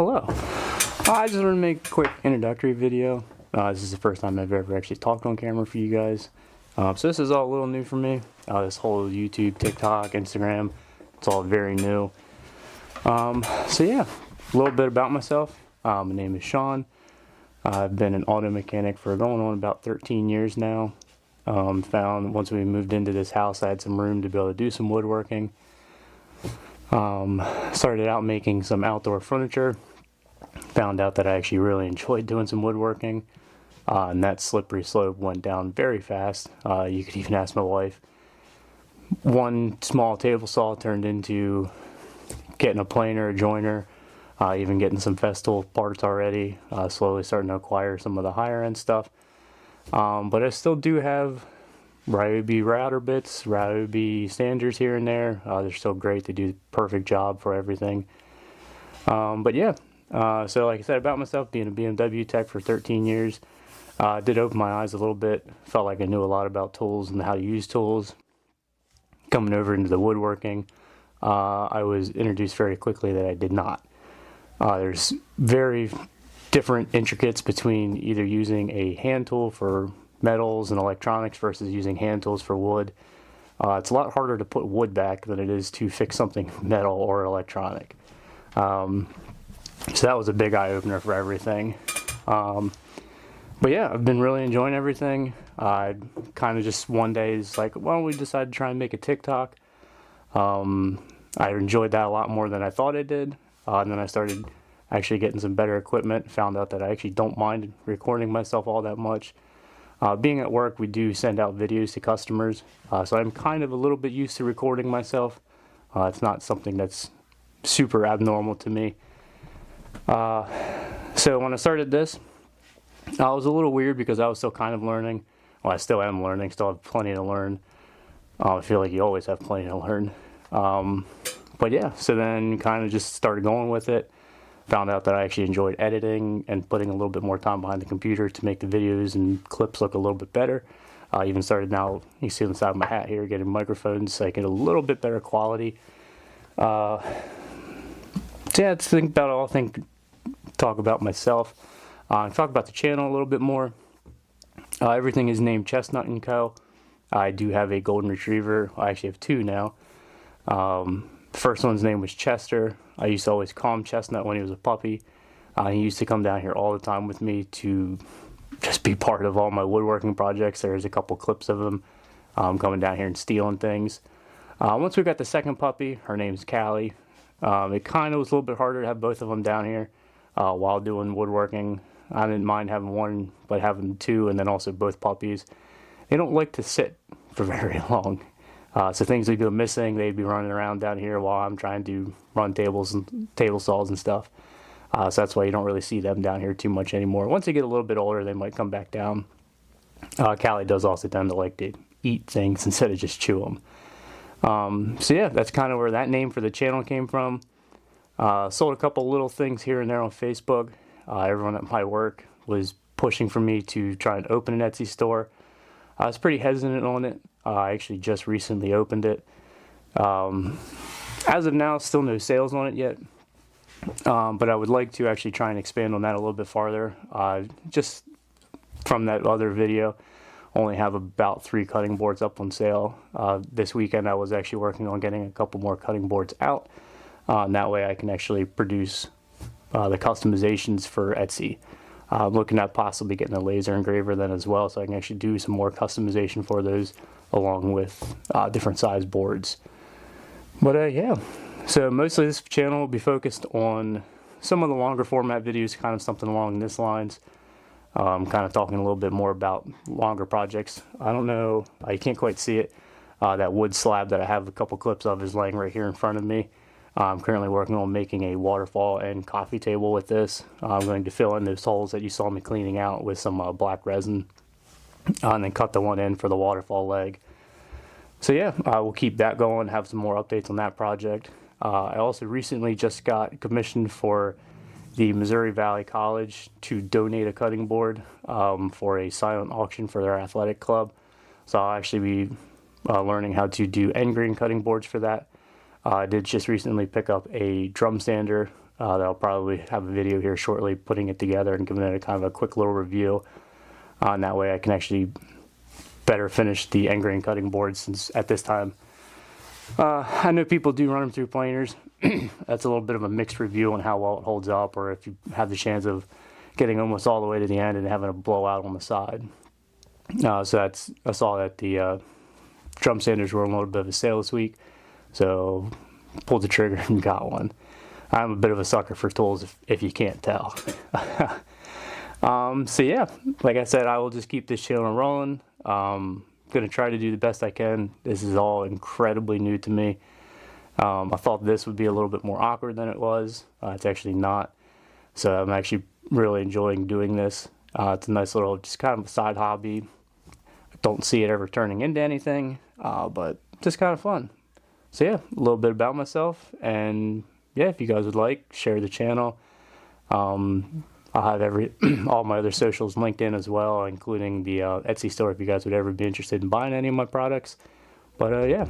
Hello. I just wanted to make a quick introductory video. This is the first time I've ever actually talked on camera for you guys. So this is all a little new for me. This whole YouTube, TikTok, Instagram, it's all very new. So yeah, a little bit about myself. My name is Sean. I've been an auto mechanic for going on about 13 years now. Found once we moved into this house, I had some room to be able to do some woodworking. Started out making some outdoor furniture. Found out that I actually really enjoyed doing some woodworking. And that slippery slope went down very fast. You could even ask my wife. One small table saw turned into getting a planer, a joiner, even getting some Festool parts already. Slowly starting to acquire some of the higher end stuff. But I still do have Ryobi router bits, Ryobi sanders here and there. They're still great. They do the perfect job for everything. But yeah, so like I said about myself, being a BMW tech for 13 years, did open my eyes a little bit. Felt like I knew a lot about tools and how to use tools. Coming over into the woodworking, I was introduced very quickly that I did not. There's very different intricates between either using a hand tool for metals and electronics versus using hand tools for wood. It's a lot harder to put wood back than it is to fix something metal or electronic. So that was a big eye-opener for everything. But yeah, I've been really enjoying everything. I kind of just one day is like, why don't we decide to try and make a TikTok? I enjoyed that a lot more than I thought I did. And then I started actually getting some better equipment. Found out that I actually don't mind recording myself all that much. Being at work, we do send out videos to customers. So I'm kind of a little bit used to recording myself. It's not something that's super abnormal to me. So when I started this, I was a little weird because I was still kind of learning. Well, I still am learning, still have plenty to learn. I feel like you always have plenty to learn. But yeah, so then kind of just started going with it. Found out that I actually enjoyed editing and putting a little bit more time behind the computer to make the videos and clips look a little bit better. I even started now, you see on the side of my hat here, getting microphones so I get a little bit better quality. So yeah, let's think about all. Talk about myself. Talk about the channel a little bit more. Everything is named Chestnut&Co. I do have a golden retriever. I actually have two now. The first one's name was Chester. I used to always call him Chestnut when he was a puppy. He used to come down here all the time with me to just be part of all my woodworking projects. There's a couple clips of him coming down here and stealing things. Once we got the second puppy, her name's Callie. It kind of was a little bit harder to have both of them down here while doing woodworking. I didn't mind having one, but having two and then also both puppies. They don't like to sit for very long. So things would go missing. They'd be running around down here while I'm trying to run tables and table saws and stuff. So that's why you don't really see them down here too much anymore. Once they get a little bit older, they might come back down. Callie does also tend to like to eat things instead of just chew them. So yeah, that's kind of where that name for the channel came from. Sold a couple little things here and there on Facebook. Everyone at my work was pushing for me to try and open an Etsy store. I was pretty hesitant on it. I actually just recently opened it. As of now, still no sales on it yet. But I would like to actually try and expand on that a little bit farther. Just from that other video, only have about 3 cutting boards up on sale. This weekend I was actually working on getting a couple more cutting boards out. And that way I can actually produce the customizations for Etsy. I'm looking at possibly getting a laser engraver then as well, so I can actually do some more customization for those along with different size boards. But yeah, so mostly this channel will be focused on some of the longer format videos, kind of something along this lines. Kind of talking a little bit more about longer projects. I don't know, you can't quite see it. That wood slab that I have a couple clips of is laying right here in front of me. I'm currently working on making a waterfall and coffee table with this. I'm going to fill in those holes that you saw me cleaning out with some black resin. And then cut the one in for the waterfall leg. So yeah, we'll keep that going, have some more updates on that project. I also recently just got commissioned for the Missouri Valley College to donate a cutting board for a silent auction for their athletic club. So I'll actually be learning how to do end grain cutting boards for that. I did just recently pick up a drum sander that I'll probably have a video here shortly putting it together and giving it a kind of a quick little review. And that way I can actually better finish the end grain cutting board, since at this time I know people do run them through planers. That's a little bit of a mixed review on how well it holds up, or if you have the chance of getting almost all the way to the end and having a blowout on the side. So I saw that the drum sanders were on a little bit of a sale this week, so pulled the trigger and got one. I'm a bit of a sucker for tools, if you can't tell. So yeah, like I said, I will just keep this channel rolling. Going to try to do the best I can. This is all incredibly new to me. I thought this would be a little bit more awkward than it was. It's actually not. So I'm actually really enjoying doing this. It's a nice little, just kind of a side hobby. I don't see it ever turning into anything, but just kind of fun. So yeah, a little bit about myself, and yeah, if you guys would like, share the channel. I'll have all my other socials linked in as well, including the Etsy store if you guys would ever be interested in buying any of my products. But yeah,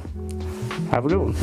have a good one.